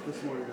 This morning,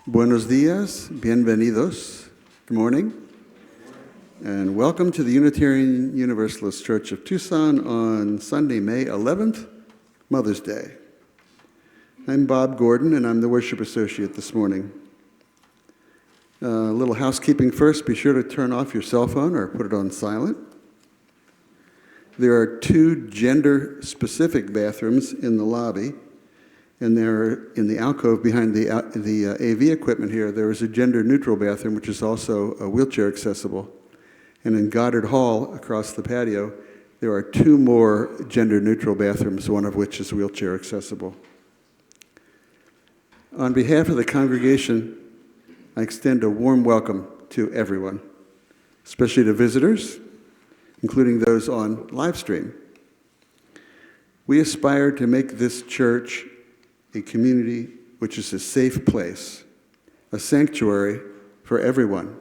Buenos dias, bienvenidos. Good morning. And welcome to the Unitarian Universalist Church of Tucson on Sunday, May 11th, Mother's Day. I'm Bob Gordon, and I'm the worship associate this morning. A little housekeeping first. Be sure to turn off your cell phone or put it on silent. There are 2 gender-specific bathrooms in the lobby. And there, in the alcove behind the AV equipment here, there is a gender-neutral bathroom, which is also wheelchair accessible. And in Goddard Hall, across the patio, There are 2 more gender-neutral bathrooms, one of which is wheelchair accessible. On behalf of the congregation, I extend a warm welcome to everyone, especially to visitors, including those on live stream. We aspire to make this church a community which is a safe place, a sanctuary for everyone.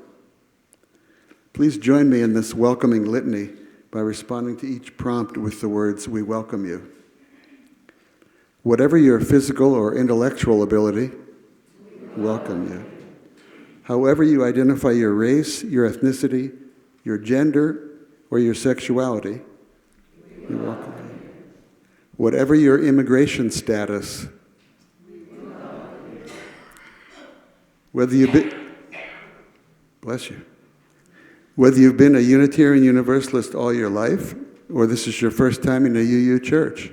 Please join me in this welcoming litany by responding to each prompt with the words, "We welcome you." Whatever your physical or intellectual ability, we welcome you. However you identify your race, your ethnicity, your gender, or your sexuality, we welcome you. Whatever your immigration status, whether you've been, bless you, whether you've been a Unitarian Universalist all your life, or this is your first time in a UU church.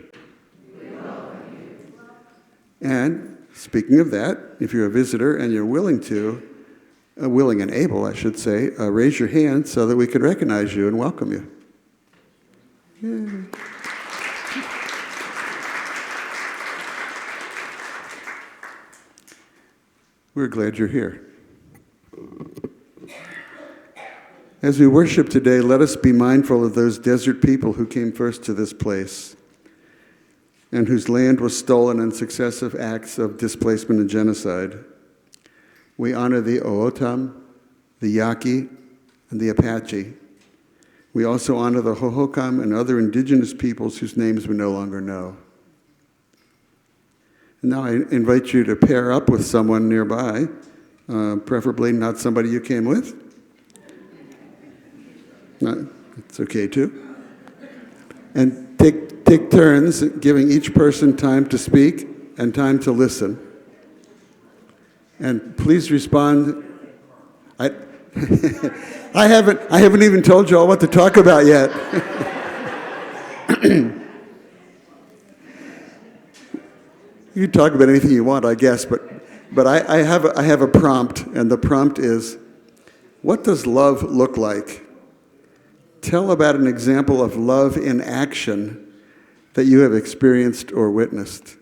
And speaking of that, if you're a visitor and you're willing and able, I should say, raise your hand so that we can recognize you and welcome you. Yay. We're glad you're here. As we worship today, let us be mindful of those desert people who came first to this place and whose land was stolen in successive acts of displacement and genocide. We honor the O'odham, the Yaqui, and the Apache. We also honor the Hohokam and other indigenous peoples whose names we no longer know. And now I invite you to pair up with someone nearby, preferably not somebody you came with. It's okay too. And take turns giving each person time to speak and time to listen. And please respond. I haven't even told you all what to talk about yet. You can talk about anything you want, I guess, but I have a prompt, and the prompt is, what does love look like? Tell about an example of love in action that you have experienced or witnessed.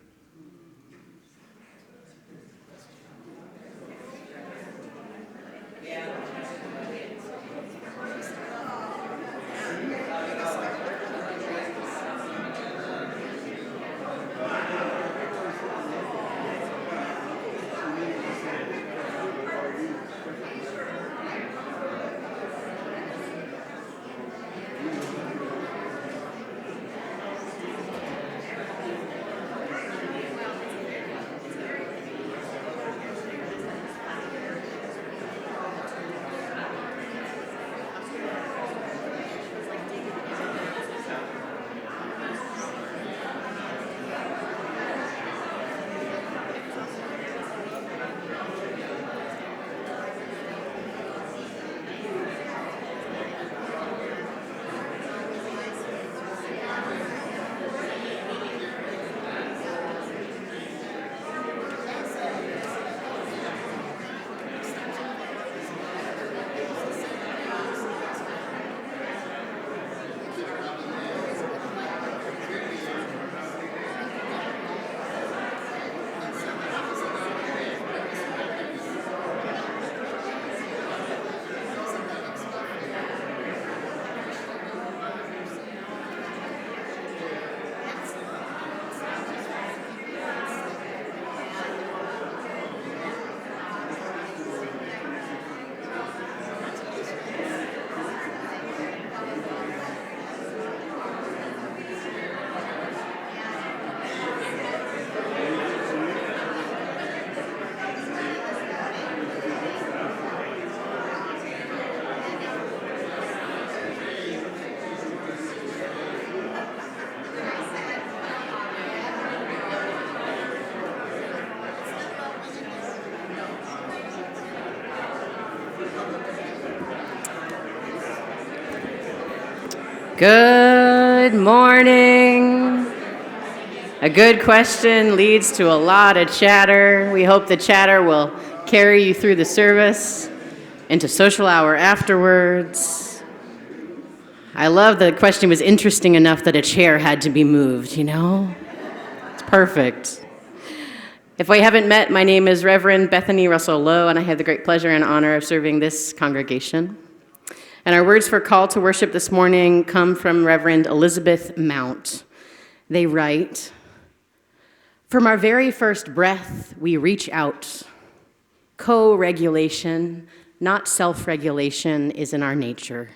Good morning. A good question leads to a lot of chatter. We hope the chatter will carry you through the service into social hour afterwards. I love the question was interesting enough that a chair had to be moved, you know? It's perfect. If we haven't met, my name is Reverend Bethany Russell Lowe, and I have the great pleasure and honor of serving this congregation. And our words for call to worship this morning come from Reverend Elizabeth Mount. They write, "From our very first breath, we reach out. Co-regulation, not self-regulation, is in our nature.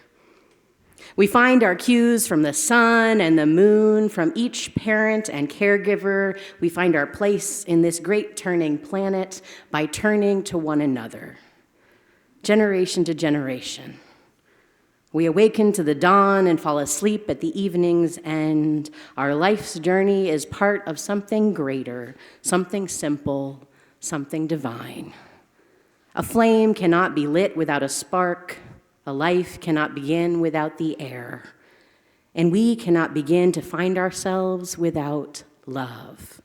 We find our cues from the sun and the moon, from each parent and caregiver. We find our place in this great turning planet by turning to one another, generation to generation. We awaken to the dawn and fall asleep at the evening's end. Our life's journey is part of something greater, something simple, something divine. A flame cannot be lit without a spark. A life cannot begin without the air. And we cannot begin to find ourselves without love.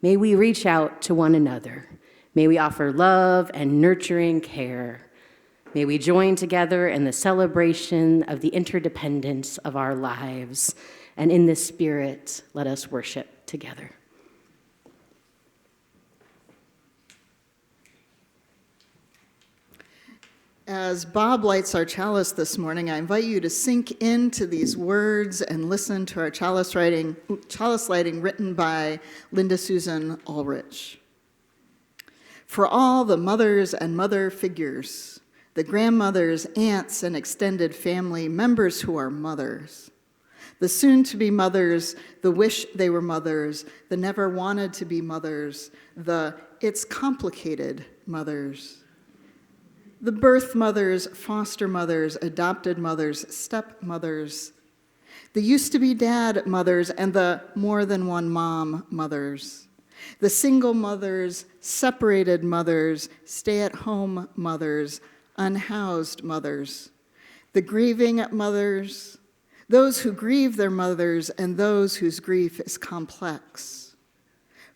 May we reach out to one another. May we offer love and nurturing care. May we join together in the celebration of the interdependence of our lives. And in this spirit, let us worship together." As Bob lights our chalice this morning, I invite you to sink into these words and listen to our chalice lighting written by Linda Susan Ulrich. For all the mothers and mother figures, the grandmothers, aunts, and extended family members who are mothers, the soon-to-be mothers, the wish they were mothers, the never wanted to be mothers, the it's complicated mothers, the birth mothers, foster mothers, adopted mothers, stepmothers, the used-to-be dad mothers, and the more than one mom mothers, the single mothers, separated mothers, stay-at-home mothers, unhoused mothers, the grieving mothers, those who grieve their mothers, and those whose grief is complex.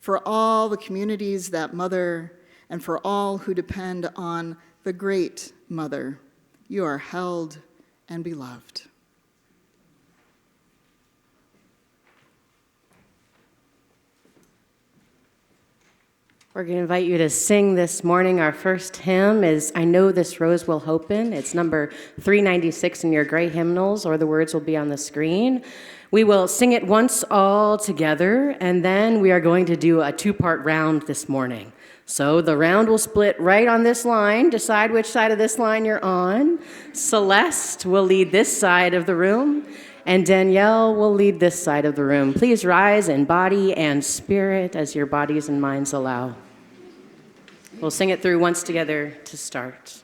For all the communities that mother, and for all who depend on the great mother, you are held and beloved. We're going to invite you to sing this morning. Our first hymn is I Know This Rose Will Open. It's number 396 in your gray hymnals, or the words will be on the screen. We will sing it once all together, and then we are going to do a two-part round this morning. So the round will split right on this line. Decide which side of this line you're on. Celeste will lead this side of the room, and Danielle will lead this side of the room. Please rise in body and spirit as your bodies and minds allow. We'll sing it through once together to start.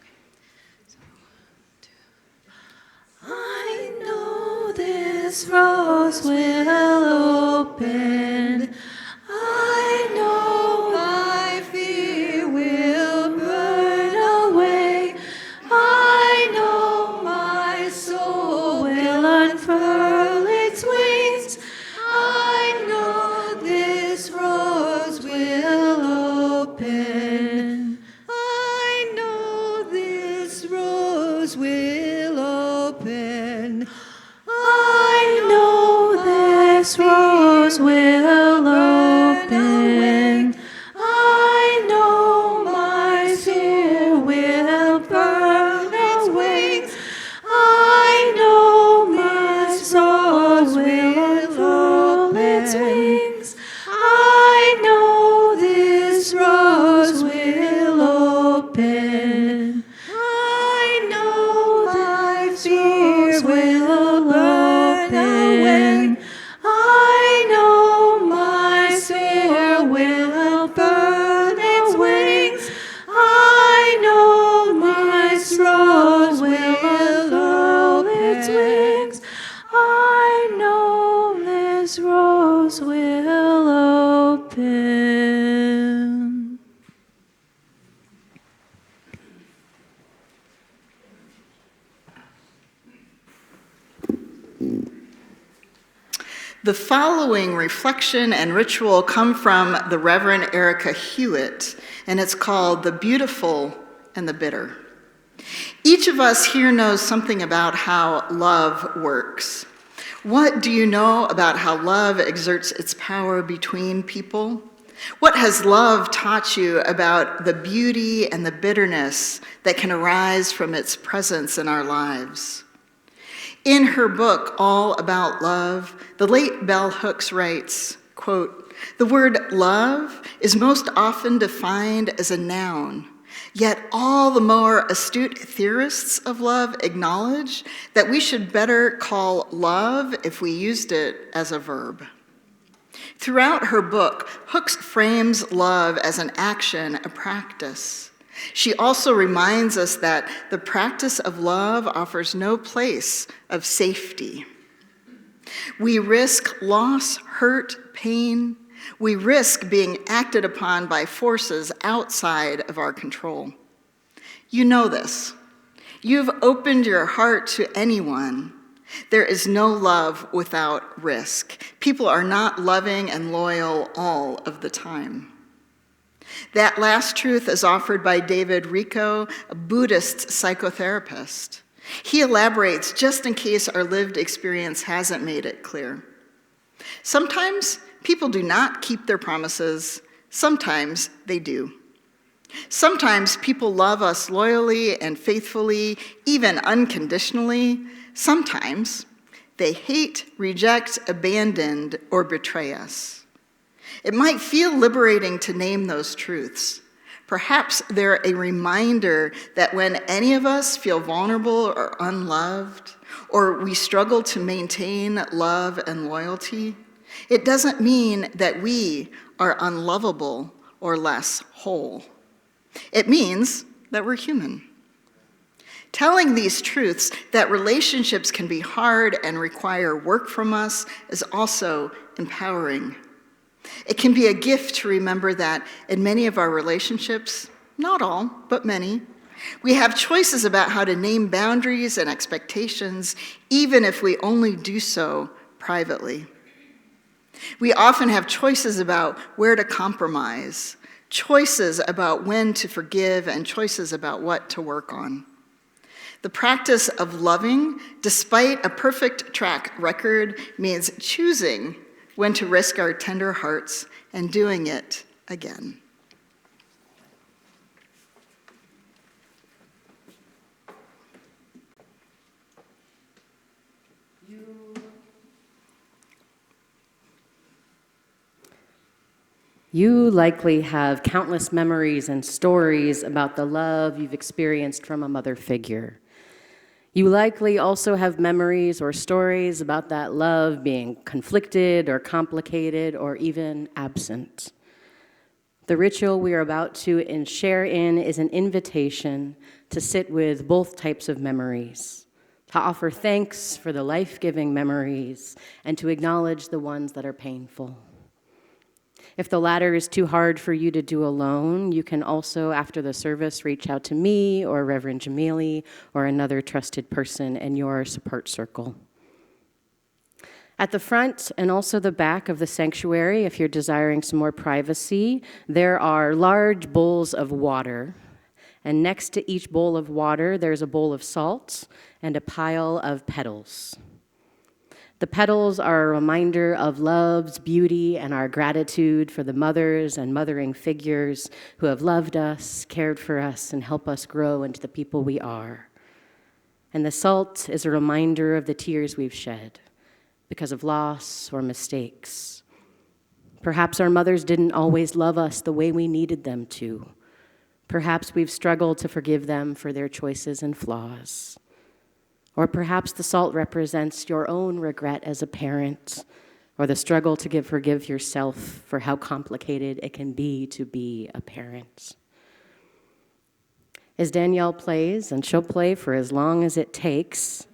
I know this rose will open. I know my fear will burn away. I know my soul will unfurl its wings. I know this rose will open. I know this rose will open. I know this rose will open. I know my fear will burn its wings. I know my soul will furl its wings. I know this rose will open. I know my fear will burn away. I know my fear will burn its wings. I know my rose will furl its wings. I know this rose will open. The following reflection and ritual come from the Reverend Erica Hewitt, and it's called The Beautiful and the Bitter. Each of us here knows something about how love works. What do you know about how love exerts its power between people? What has love taught you about the beauty and the bitterness that can arise from its presence in our lives? In her book, All About Love, the late Bell Hooks writes, quote, "The word love is most often defined as a noun, yet all the more astute theorists of love acknowledge that we should better call love if we used it as a verb." Throughout her book, Hooks frames love as an action, a practice. She also reminds us that the practice of love offers no place of safety. We risk loss, hurt, pain. We risk being acted upon by forces outside of our control. You know this. You've opened your heart to anyone. There is no love without risk. People are not loving and loyal all of the time. That last truth is offered by David Rico, a Buddhist psychotherapist. He elaborates just in case our lived experience hasn't made it clear. Sometimes people do not keep their promises. Sometimes they do. Sometimes people love us loyally and faithfully, even unconditionally. Sometimes they hate, reject, abandon, or betray us. It might feel liberating to name those truths. Perhaps they're a reminder that when any of us feel vulnerable or unloved, or we struggle to maintain love and loyalty, it doesn't mean that we are unlovable or less whole. It means that we're human. Telling these truths that relationships can be hard and require work from us is also empowering. It can be a gift to remember that in many of our relationships, not all, but many, we have choices about how to name boundaries and expectations, even if we only do so privately. We often have choices about where to compromise, choices about when to forgive, and choices about what to work on. The practice of loving, despite a perfect track record, means choosing when to risk our tender hearts and doing it again. You likely have countless memories and stories about the love you've experienced from a mother figure. You likely also have memories or stories about that love being conflicted or complicated or even absent. The ritual we are about to share in is an invitation to sit with both types of memories, to offer thanks for the life-giving memories, and to acknowledge the ones that are painful. If the latter is too hard for you to do alone, you can also, after the service, reach out to me or Reverend Jamili or another trusted person in your support circle. At the front and also the back of the sanctuary, if you're desiring some more privacy, there are large bowls of water. And next to each bowl of water, there's a bowl of salt and a pile of petals. The petals are a reminder of love's beauty and our gratitude for the mothers and mothering figures who have loved us, cared for us, and helped us grow into the people we are. And the salt is a reminder of the tears we've shed because of loss or mistakes. Perhaps our mothers didn't always love us the way we needed them to. Perhaps we've struggled to forgive them for their choices and flaws. Or perhaps the salt represents your own regret as a parent, or the struggle to forgive yourself for how complicated it can be to be a parent. As Danielle plays, and she'll play for as long as it takes,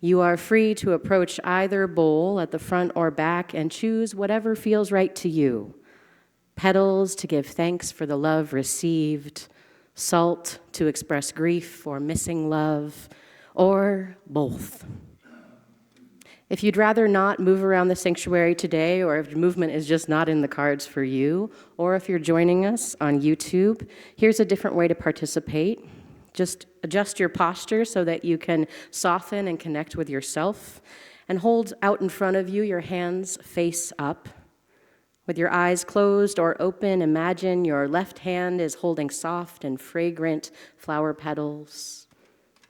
you are free to approach either bowl at the front or back and choose whatever feels right to you. Petals to give thanks for the love received, salt to express grief or missing love, or both. If you'd rather not move around the sanctuary today, or if movement is just not in the cards for you, or if you're joining us on YouTube, here's a different way to participate. Just adjust your posture so that you can soften and connect with yourself. And hold out in front of you your hands face up. With your eyes closed or open, imagine your left hand is holding soft and fragrant flower petals,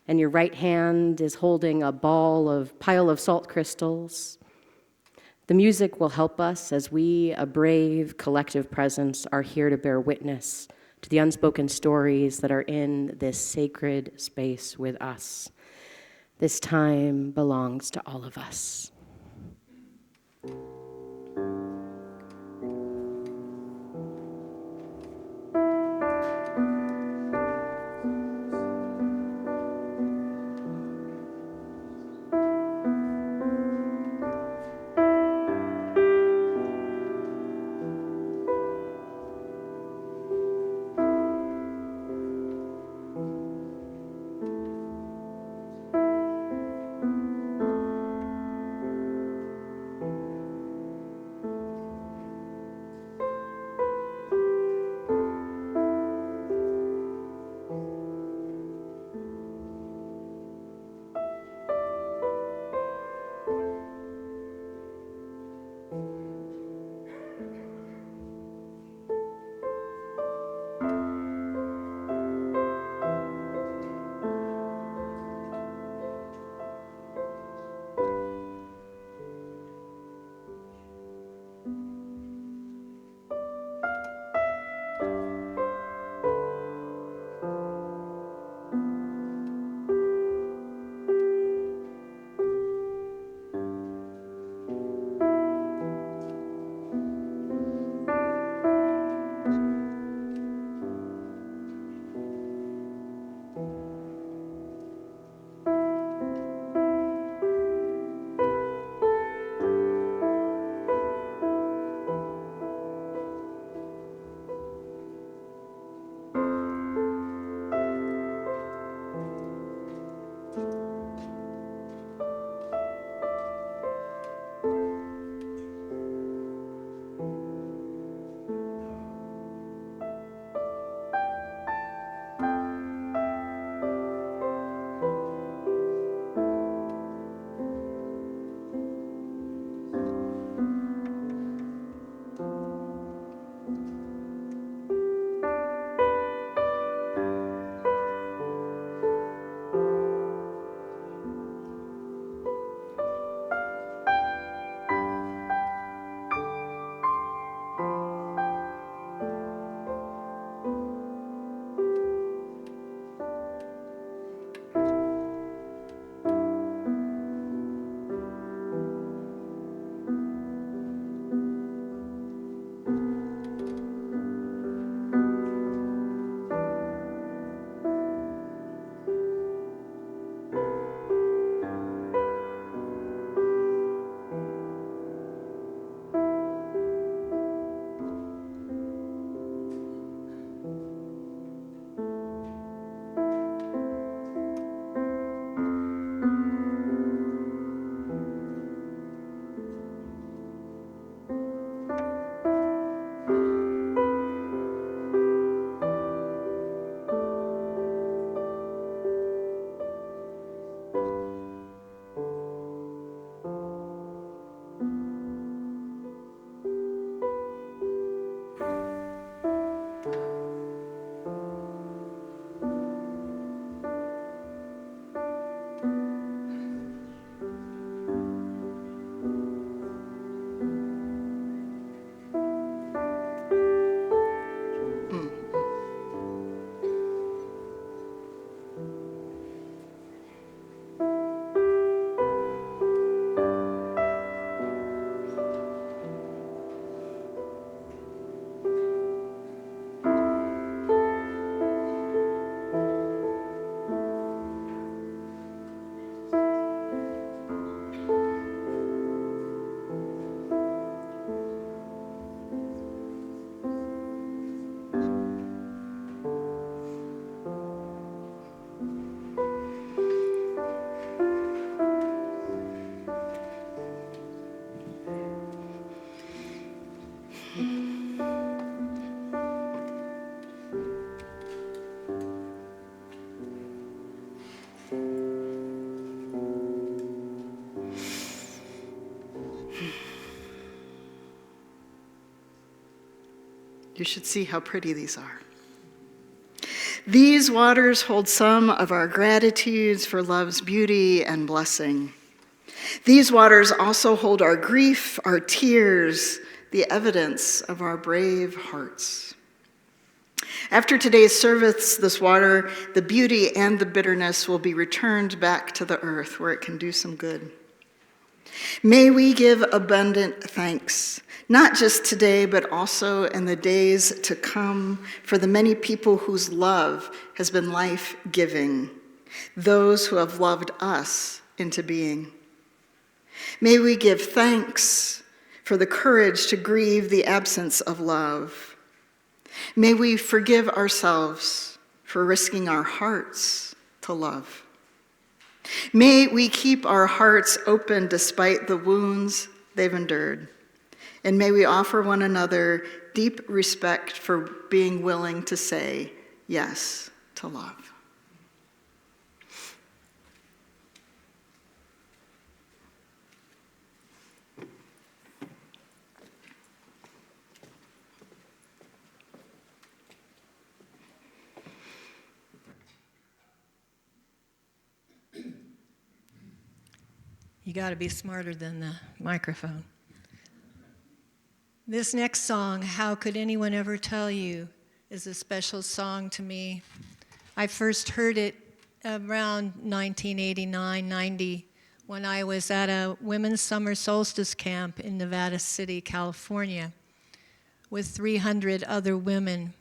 and your right hand is holding a pile of salt crystals. The music will help us as we, a brave collective presence, are here to bear witness to the unspoken stories that are in this sacred space with us. This time belongs to all of us. You should see how pretty these are. These waters hold some of our gratitudes for love's beauty and blessing. These waters also hold our grief, our tears, the evidence of our brave hearts. After today's service, this water, the beauty and the bitterness, will be returned back to the earth where it can do some good. May we give abundant thanks, not just today, but also in the days to come, for the many people whose love has been life-giving, those who have loved us into being. May we give thanks for the courage to grieve the absence of love. May we forgive ourselves for risking our hearts to love. May we keep our hearts open despite the wounds they've endured. And may we offer one another deep respect for being willing to say yes to love. You got to be smarter than the microphone. This next song, How Could Anyone Ever Tell You, is a special song to me. I first heard it around 1989-90 when I was at a women's summer solstice camp in Nevada City, California, with 300 other women.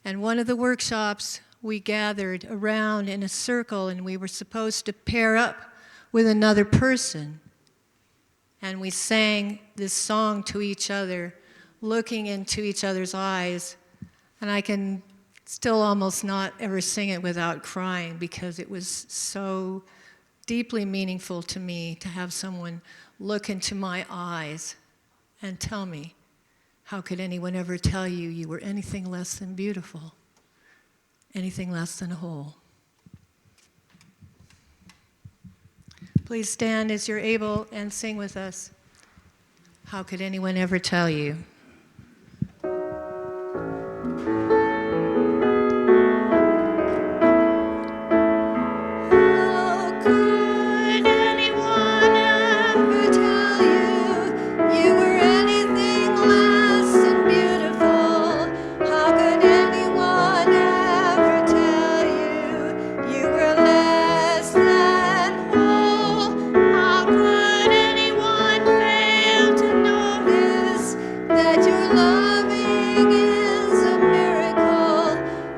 And one of the workshops, we gathered around in a circle and we were supposed to pair up with another person. And we sang this song to each other, looking into each other's eyes. And I can still almost not ever sing it without crying because it was so deeply meaningful to me to have someone look into my eyes and tell me, how could anyone ever tell you you were anything less than beautiful, anything less than whole? Please stand as you're able and sing with us. How could anyone ever tell you? How could anyone ever tell you you were anything less than beautiful? How could anyone ever tell you you were less than whole? How could anyone fail to notice that your loving is a miracle?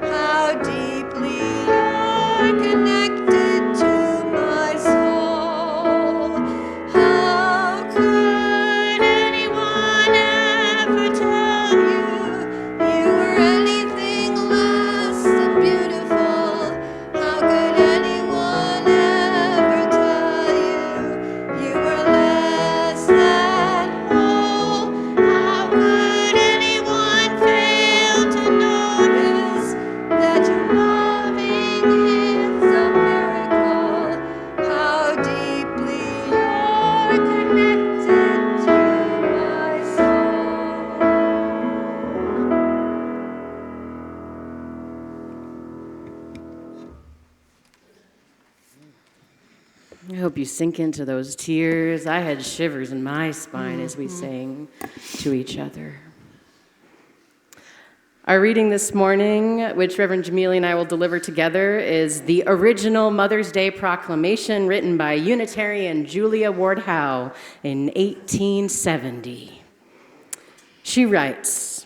How deeply you're connected to my soul. How could anyone ever tell you you were anything less than beautiful? How could anyone ever tell you you were less than whole? How could anyone fail to notice that your loving is a miracle? How deeply you're connected to my soul. I hope you sink into those tears. I had shivers in my spine as we sang to each other. Our reading this morning, which Reverend Jamili and I will deliver together, is the original Mother's Day proclamation written by Unitarian Julia Ward Howe in 1870. She writes,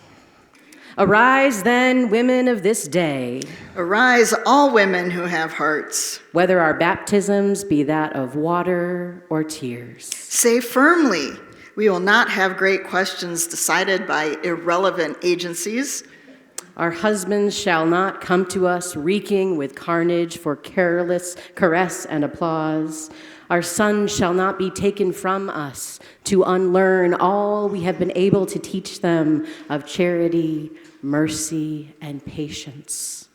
"Arise then, women of this day, Arise, all women who have hearts. whether our baptisms be that of water or tears. Say firmly, we will not have great questions decided by irrelevant agencies. Our husbands shall not come to us reeking with carnage for careless caress and applause. Our sons shall not be taken from us to unlearn all we have been able to teach them of charity, mercy, and patience.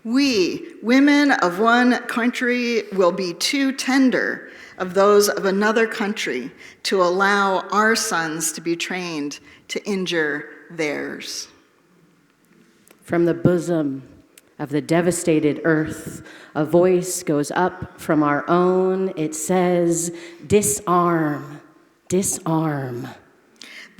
We, women of one country, will be too tender of those of another country to allow our sons to be trained to injure theirs." From the bosom of the devastated earth, a voice goes up from our own. It says, disarm, disarm.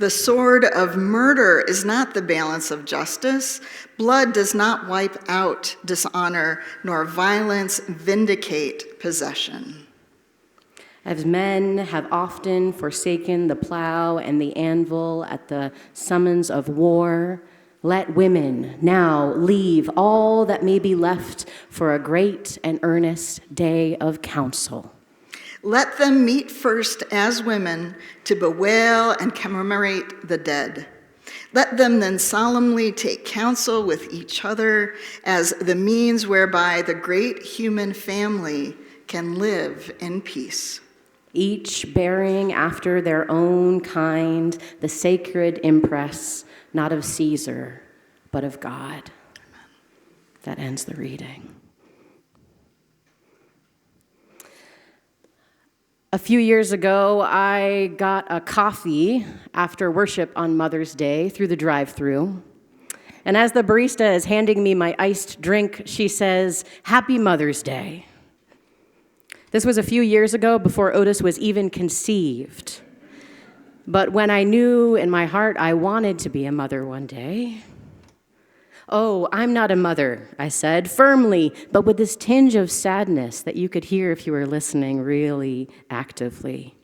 The sword of murder is not the balance of justice. Blood does not wipe out dishonor, nor violence vindicate possession. As men have often forsaken the plow and the anvil at the summons of war, let women now leave all that may be left for a great and earnest day of council. Let them meet first as women to bewail and commemorate the dead. Let them then solemnly take counsel with each other as the means whereby the great human family can live in peace. Each bearing after their own kind the sacred impress, not of Caesar, but of God. That ends the reading. A few years ago, I got a coffee after worship on Mother's Day through the drive-thru. And as the barista is handing me my iced drink, she says, "Happy Mother's Day." This was a few years ago before Otis was even conceived. But when I knew in my heart I wanted to be a mother one day. "Oh, I'm not a mother," I said, firmly, but with this tinge of sadness that you could hear if you were listening really actively.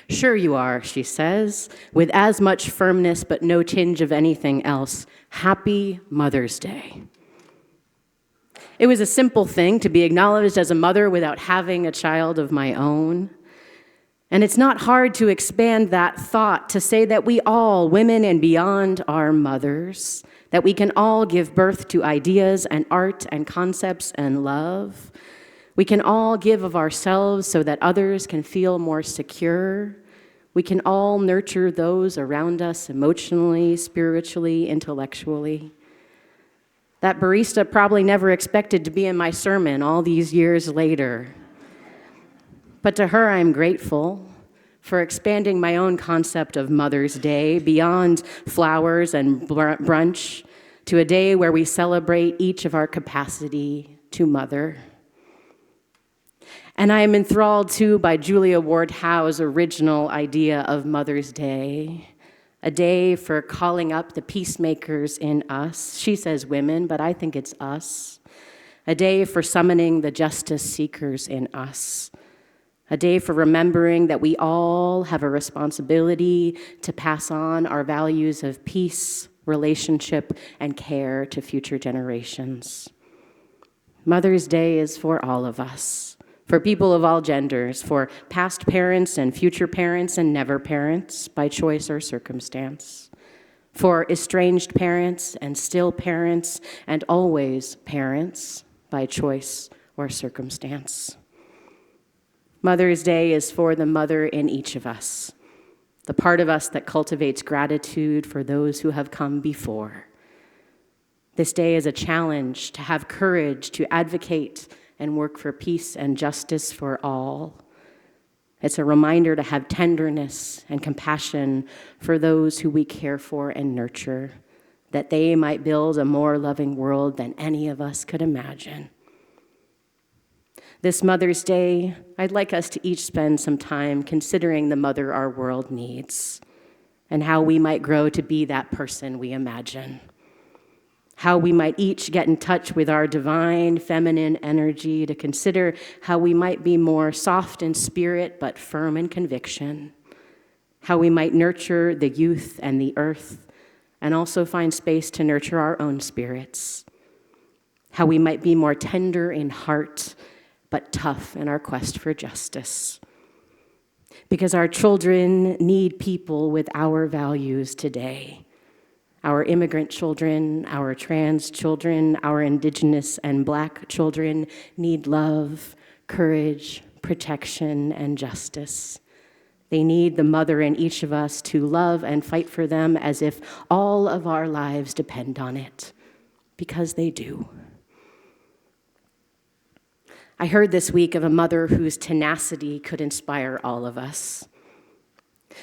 "Sure you are," she says, with as much firmness but no tinge of anything else. "Happy Mother's Day." It was a simple thing to be acknowledged as a mother without having a child of my own. And it's not hard to expand that thought to say that we all, women and beyond, are mothers, that we can all give birth to ideas and art and concepts and love. We can all give of ourselves so that others can feel more secure. We can all nurture those around us emotionally, spiritually, intellectually. That barista probably never expected to be in my sermon all these years later. But to her, I'm grateful for expanding my own concept of Mother's Day beyond flowers and brunch to a day where we celebrate each of our capacity to mother. And I am enthralled, too, by Julia Ward Howe's original idea of Mother's Day, a day for calling up the peacemakers in us. She says women, but I think it's us. A day for summoning the justice seekers in us. A day for remembering that we all have a responsibility to pass on our values of peace, relationship, and care to future generations. Mother's Day is for all of us, for people of all genders, for past parents and future parents and never parents by choice or circumstance, for estranged parents and still parents and always parents by choice or circumstance. Mother's Day is for the mother in each of us, the part of us that cultivates gratitude for those who have come before. This day is a challenge to have courage to advocate and work for peace and justice for all. It's a reminder to have tenderness and compassion for those who we care for and nurture, that they might build a more loving world than any of us could imagine. This Mother's Day, I'd like us to each spend some time considering the mother our world needs and how we might grow to be that person we imagine. How we might each get in touch with our divine feminine energy to consider how we might be more soft in spirit but firm in conviction. How we might nurture the youth and the earth and also find space to nurture our own spirits. How we might be more tender in heart but tough in our quest for justice. Because our children need people with our values today. Our immigrant children, our trans children, our indigenous and Black children need love, courage, protection, and justice. They need the mother in each of us to love and fight for them as if all of our lives depend on it, because they do. I heard this week of a mother whose tenacity could inspire all of us.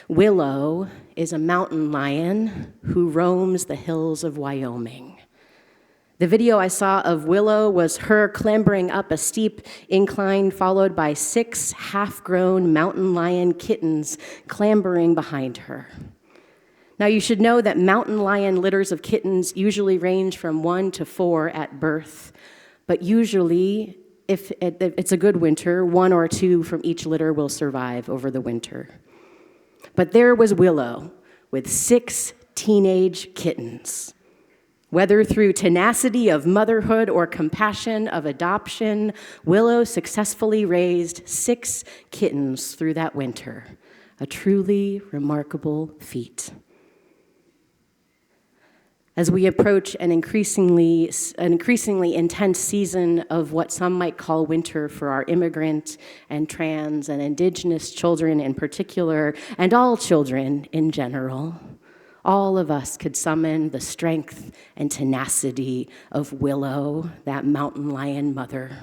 Willow is a mountain lion who roams the hills of Wyoming. The video I saw of Willow was her clambering up a steep incline, followed by 6 half-grown mountain lion kittens clambering behind her. Now, you should know that mountain lion litters of kittens usually range from 1 to 4 at birth, but usually, if it's a good winter, 1 or 2 from each litter will survive over the winter. But there was Willow with 6 teenage kittens. Whether through tenacity of motherhood or compassion of adoption, Willow successfully raised 6 kittens through that winter, a truly remarkable feat. As we approach an increasingly intense season of what some might call winter for our immigrant and trans and indigenous children in particular, and all children in general, all of us could summon the strength and tenacity of Willow, that mountain lion mother.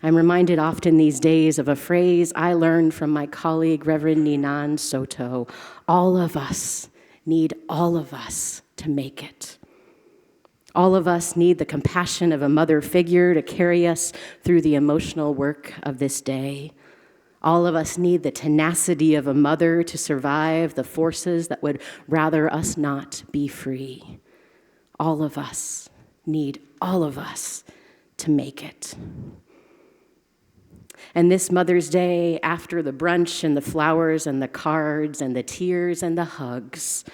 I'm reminded often these days of a phrase I learned from my colleague, Reverend Ninan Soto. All of us need all of us to make it. All of us need the compassion of a mother figure to carry us through the emotional work of this day. All of us need the tenacity of a mother to survive the forces that would rather us not be free. All of us need all of us to make it. And this Mother's Day, after the brunch and the flowers and the cards and the tears and the hugs,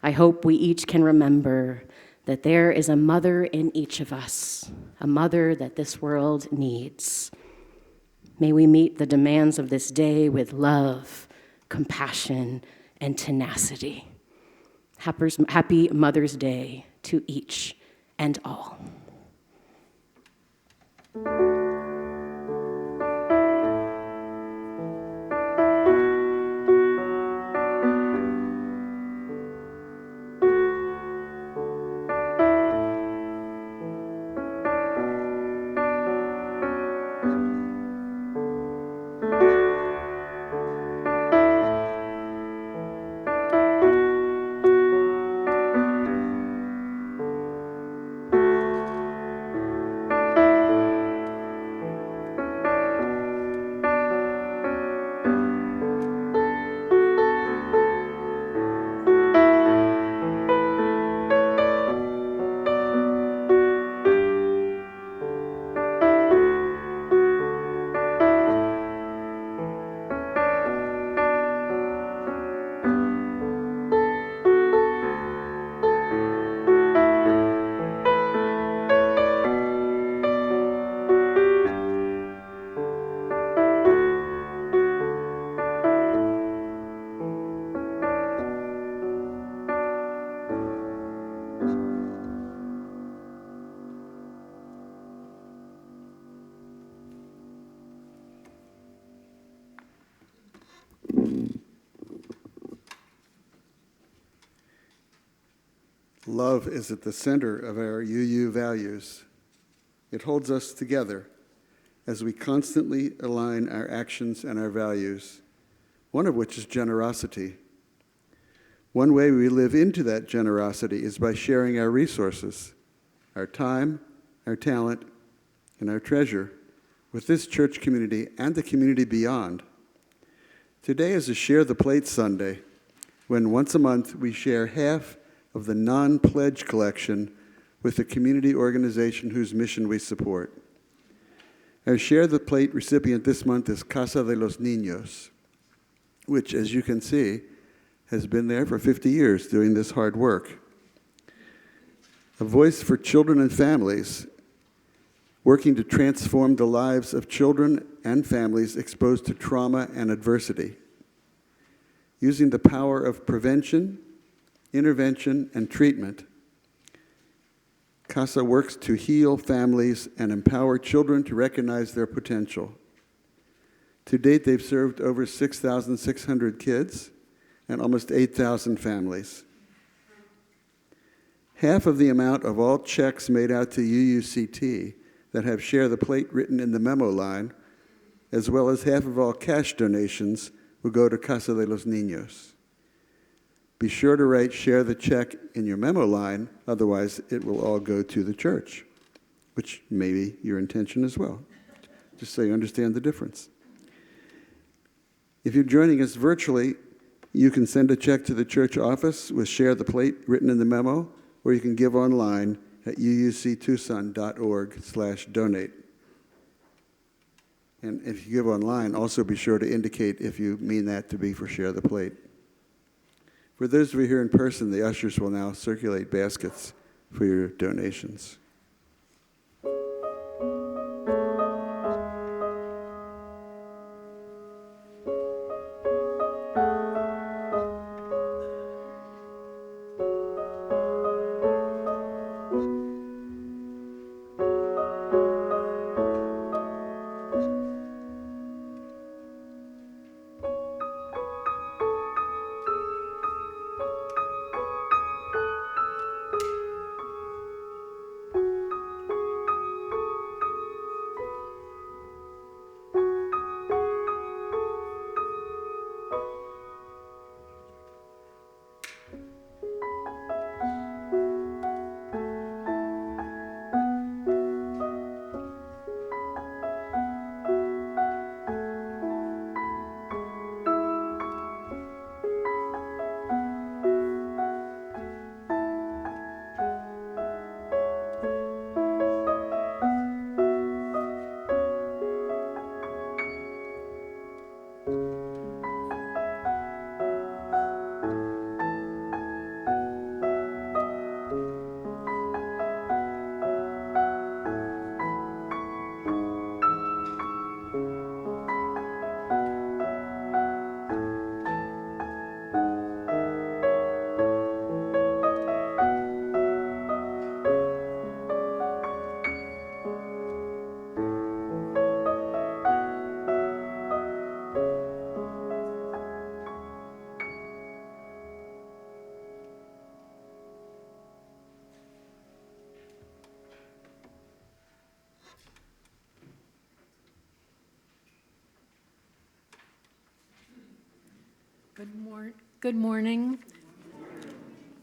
I hope we each can remember that there is a mother in each of us, a mother that this world needs. May we meet the demands of this day with love, compassion, and tenacity. Happy Mother's Day to each and all. Love is at the center of our UU values. It holds us together as we constantly align our actions and our values, one of which is generosity. One way we live into that generosity is by sharing our resources, our time, our talent, and our treasure with this church community and the community beyond. Today is a Share the Plate Sunday, when once a month we share half of the non-pledge collection with the community organization whose mission we support. Our Share the Plate recipient this month is Casa de los Niños, which, as you can see, has been there for 50 years doing this hard work. A voice for children and families, working to transform the lives of children and families exposed to trauma and adversity. Using the power of prevention, intervention, and treatment, CASA works to heal families and empower children to recognize their potential. To date, they've served over 6,600 kids and almost 8,000 families. Half of the amount of all checks made out to UUCT that have Share the Plate written in the memo line, as well as half of all cash donations, will go to Casa de los Niños. Be sure to write "share the check" in your memo line, otherwise it will all go to the church, which may be your intention as well, just so you understand the difference. If you're joining us virtually, you can send a check to the church office with "share the plate" written in the memo, or you can give online at uuctucson.org/donate. And if you give online, also be sure to indicate if you mean that to be for "share the plate." For those of you here in person, the ushers will now circulate baskets for your donations. Good morning.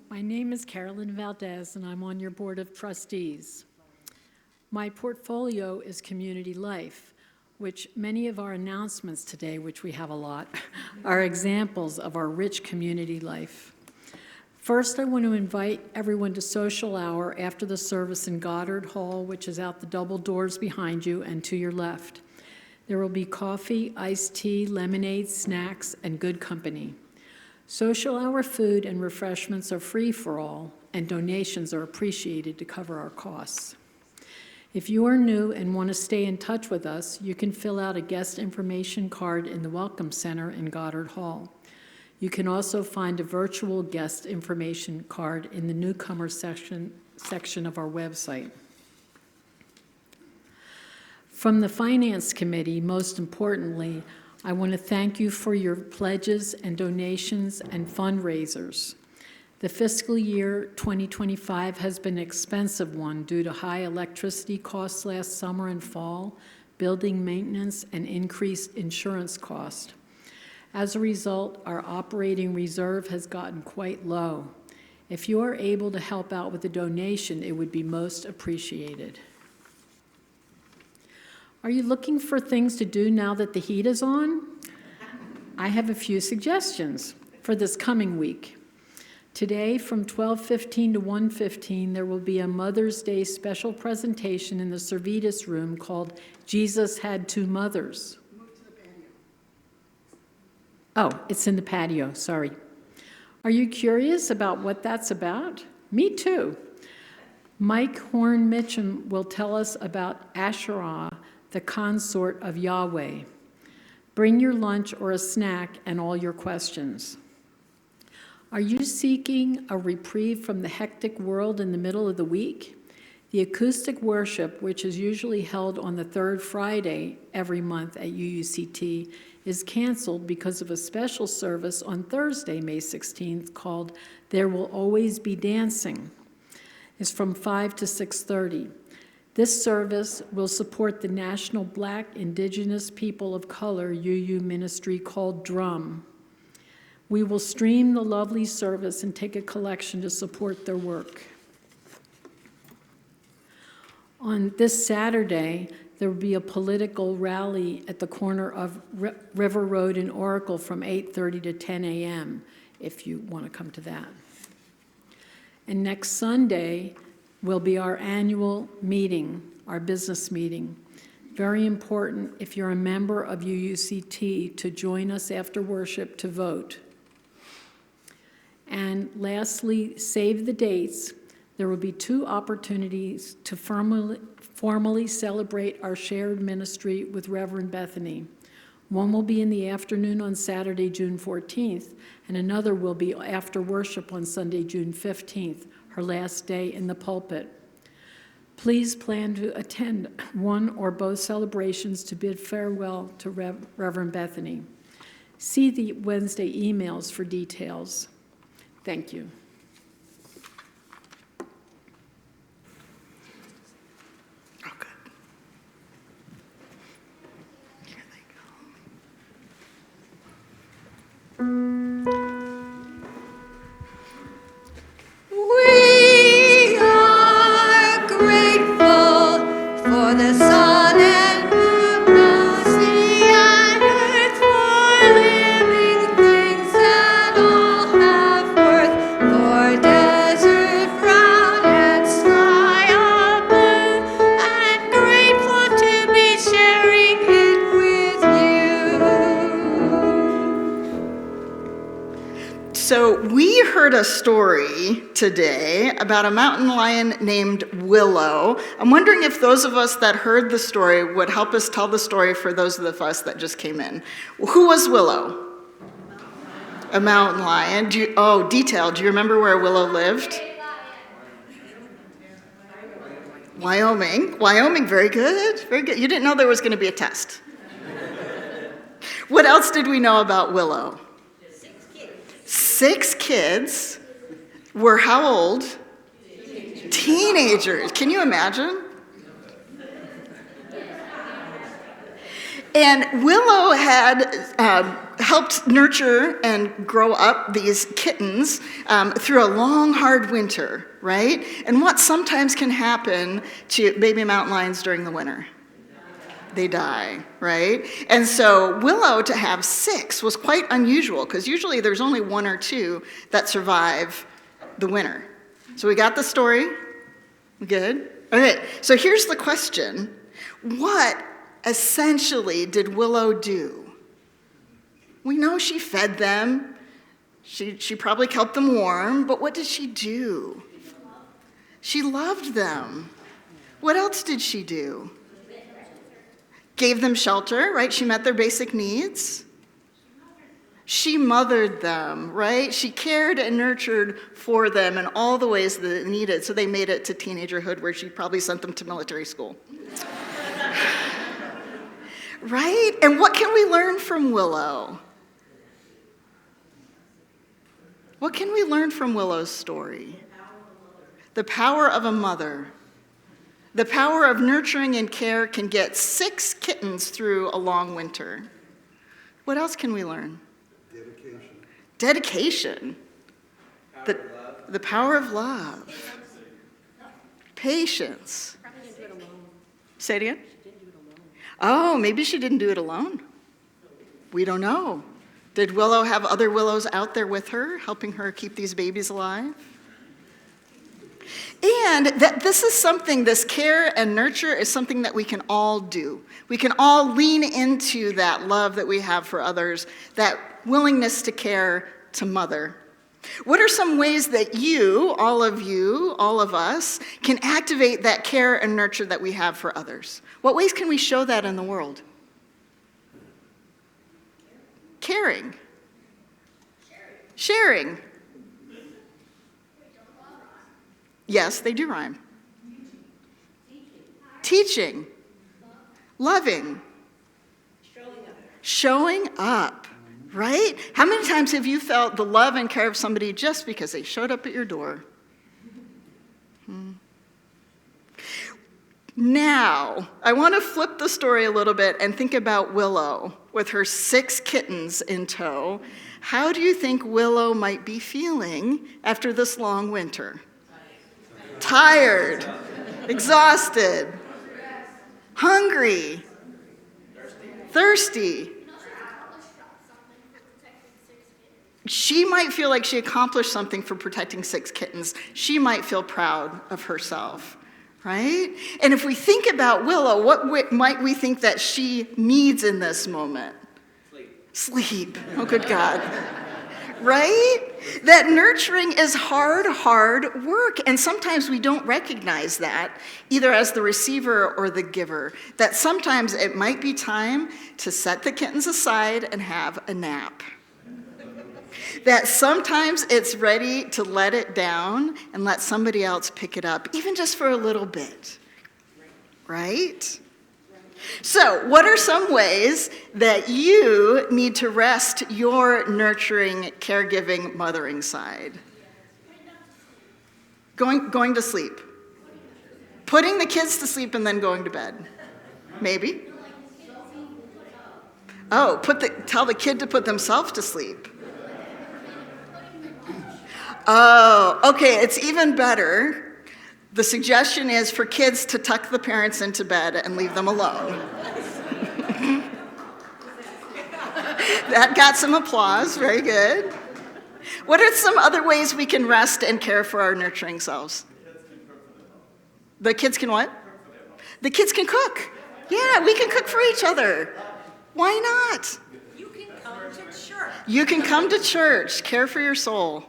My name is Carolyn Valdez, and I'm on your Board of Trustees. My portfolio is community life, which many of our announcements today, which we have a lot, are examples of our rich community life. First, I want to invite everyone to social hour after the service in Goddard Hall, which is out the double doors behind you and to your left. There will be coffee, iced tea, lemonade, snacks, and good company. Social hour food and refreshments are free for all, and donations are appreciated to cover our costs. If you are new and want to stay in touch with us, you can fill out a guest information card in the Welcome Center in Goddard Hall. You can also find a virtual guest information card in the newcomer section of our website. From the Finance Committee, most importantly, I want to thank you for your pledges and donations and fundraisers. The fiscal year 2025 has been an expensive one due to high electricity costs last summer and fall, building maintenance, and increased insurance costs. As a result, our operating reserve has gotten quite low. If you are able to help out with a donation, it would be most appreciated. Are you looking for things to do now that the heat is on? I have a few suggestions for this coming week. Today, from 12:15 to 1:15, there will be a Mother's Day special presentation in the Servetus room called Jesus Had Two Mothers. Oh, it's in the patio, sorry. Are you curious about what that's about? Me too. Mike Horn-Mitchum will tell us about Asherah, the consort of Yahweh. Bring your lunch or a snack and all your questions. Are you seeking a reprieve from the hectic world in the middle of the week? The acoustic worship, which is usually held on the third Friday every month at UUCT, is canceled because of a special service on Thursday, May 16th, called There Will Always Be Dancing. It's from 5 to 6:30. This service will support the National Black Indigenous People of Color UU ministry called DRUM. We will stream the lovely service and take a collection to support their work. On this Saturday, there will be a political rally at the corner of River Road and Oracle from 8:30 to 10 a.m., if you want to come to that. And next Sunday will be our annual meeting, our business meeting. Very important, if you're a member of UUCT, to join us after worship to vote. And lastly, save the dates. There will be 2 opportunities to formally celebrate our shared ministry with Reverend Bethany. One will be in the afternoon on Saturday, June 14th, and another will be after worship on Sunday, June 15th, her last day in the pulpit. Please plan to attend one or both celebrations to bid farewell to Reverend Bethany. See the Wednesday emails for details. Thank you. Oh, good. Here they We are grateful for the sun and moon, the sea and earth, for living things that all have worth, for desert brown and sky of blue, and grateful to be sharing it with you. So we heard a story today about a mountain lion named Willow. I'm wondering if those of us that heard the story would help us tell the story for those of us that just came in. Who was Willow? A mountain lion. Detail. Do you remember where Willow lived? Wyoming. Wyoming, very good. Very good. You didn't know there was going to be a test. What else did we know about Willow? 6 kids were how old? Teenagers. Can you imagine? And Willow had helped nurture and grow up these kittens through a long, hard winter, right? And what sometimes can happen to baby mountain lions during the winter? They die, right? And so Willow to have 6 was quite unusual, because usually there's only 1 or 2 that survive the winter. So we got the story? We good? Okay, so here's the question. What essentially did Willow do? We know she fed them. She probably kept them warm, but what did she do? She loved them. What else did she do? Gave them shelter, right? She met their basic needs. She mothered them, right? She cared and nurtured for them in all the ways that they needed, so they made it to teenagerhood, where she probably sent them to military school. Right? And what can we learn from Willow? What can we learn from Willow's story? The power of a mother. The power of nurturing and care can get 6 kittens through a long winter. What else can we learn? Dedication. The power of love. Patience. Say it again? Oh, maybe she didn't do it alone. We don't know. Did Willow have other Willows out there with her, helping her keep these babies alive? And that this is something, this care and nurture is something that we can all do. We can all lean into that love that we have for others, that willingness to care, to mother. What are some ways that you, all of us, can activate that care and nurture that we have for others? What ways can we show that in the world? Caring. Sharing. Yes, they do rhyme. Teaching. Loving. Showing up. Right? How many times have you felt the love and care of somebody just because they showed up at your door? Now, I want to flip the story a little bit and think about Willow with her 6 kittens in tow. How do you think Willow might be feeling after this long winter? Tired, exhausted, hungry, thirsty. She might feel like she accomplished something for protecting 6 kittens. She might feel proud of herself, right? And if we think about Willow, what might we think that she needs in this moment? Sleep. Oh, good God. Right? That nurturing is hard work. And sometimes we don't recognize that, either as the receiver or the giver. That sometimes it might be time to set the kittens aside and have a nap. That sometimes it's ready to let it down and let somebody else pick it up, even just for a little bit. Right? So, what are some ways that you need to rest your nurturing, caregiving, mothering side? Going to sleep. Putting the kids to sleep and then going to bed. Maybe. Oh, tell the kid to put themselves to sleep. Oh, okay, it's even better. The suggestion is for kids to tuck the parents into bed and leave them alone. That got some applause, very good. What are some other ways we can rest and care for our nurturing selves? The kids can what? The kids can cook. Yeah, we can cook for each other. Why not? You can come to church. You can come to church, care for your soul.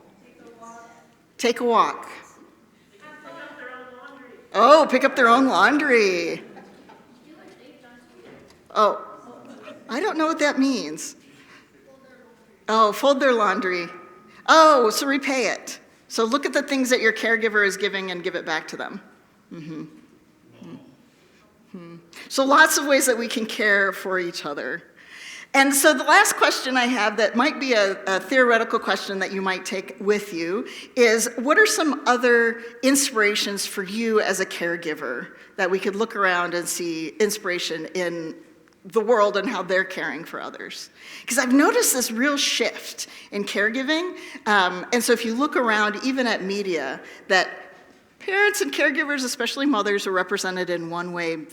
Take a walk. Oh, pick up their own laundry. Oh, I don't know what that means. Oh, fold their laundry. Oh, so repay it. So look at the things that your caregiver is giving and give it back to them. Mm-hmm. Mm-hmm. So lots of ways that we can care for each other. And so the last question I have that might be a theoretical question that you might take with you is, what are some other inspirations for you as a caregiver that we could look around and see inspiration in the world and how they're caring for others? Because I've noticed this real shift in caregiving. And so if you look around, even at media, that parents and caregivers, especially mothers, are represented in one way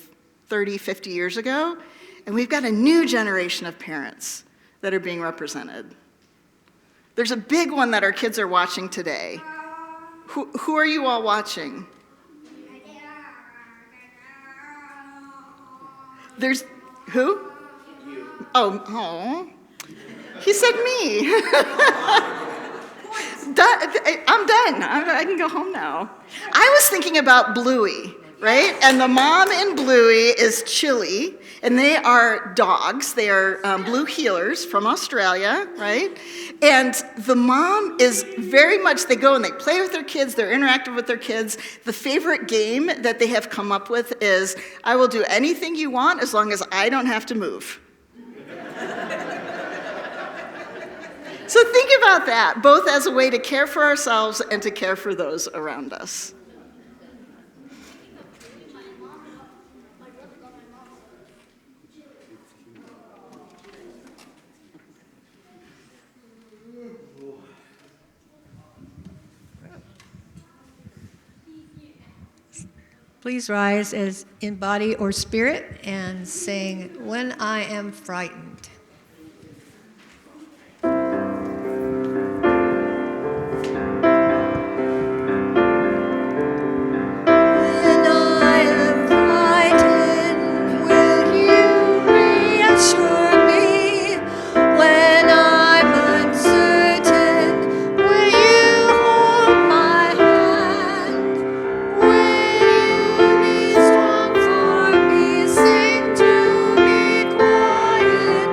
30, 50 years ago. And we've got a new generation of parents that are being represented. There's a big one that our kids are watching today. Who are you all watching? There's, who? Oh, he said me. I'm done. I can go home now. I was thinking about Bluey, right? And the mom in Bluey is Chili, and they are dogs. They are blue heelers from Australia, right? And the mom is very much, they go and they play with their kids, they're interactive with their kids. The favorite game that they have come up with is, I will do anything you want as long as I don't have to move. So think about that, both as a way to care for ourselves and to care for those around us. Please rise as in body or spirit and sing When I Am Frightened. When I am frightened, will you reassure me? When I'm uncertain, will you hold my hand? Will you be strong for me? Sing to me quietly.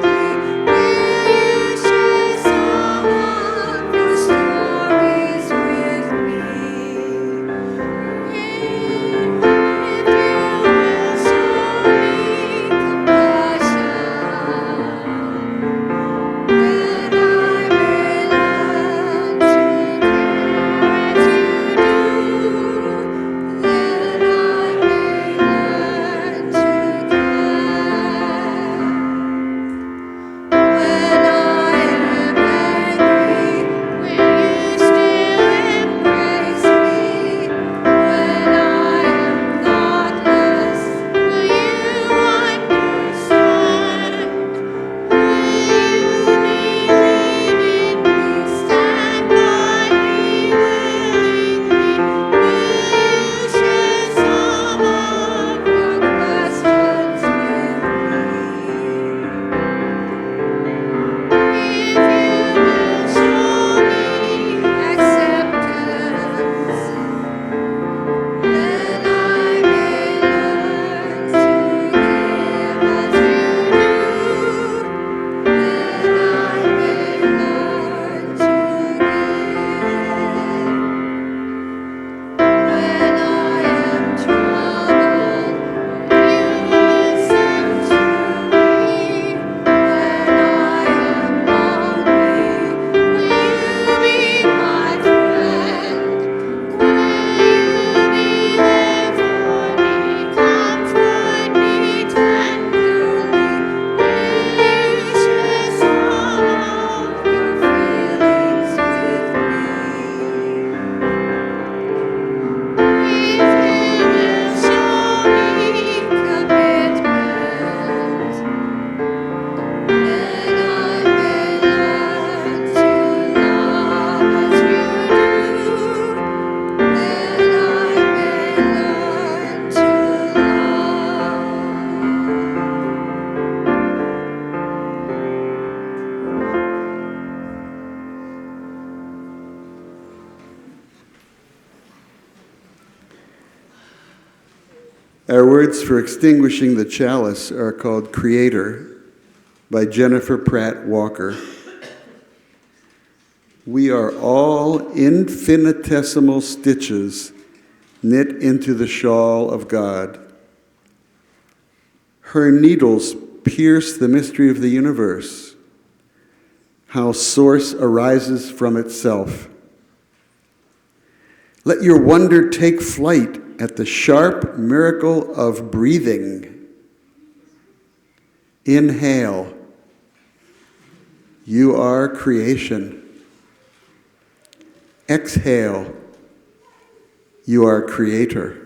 Our words for extinguishing the chalice are called Creator by Jennifer Pratt Walker. We are all infinitesimal stitches knit into the shawl of God. Her needles pierce the mystery of the universe, how source arises from itself. Let your wonder take flight at the sharp miracle of breathing. Inhale. You are creation. Exhale. You are creator.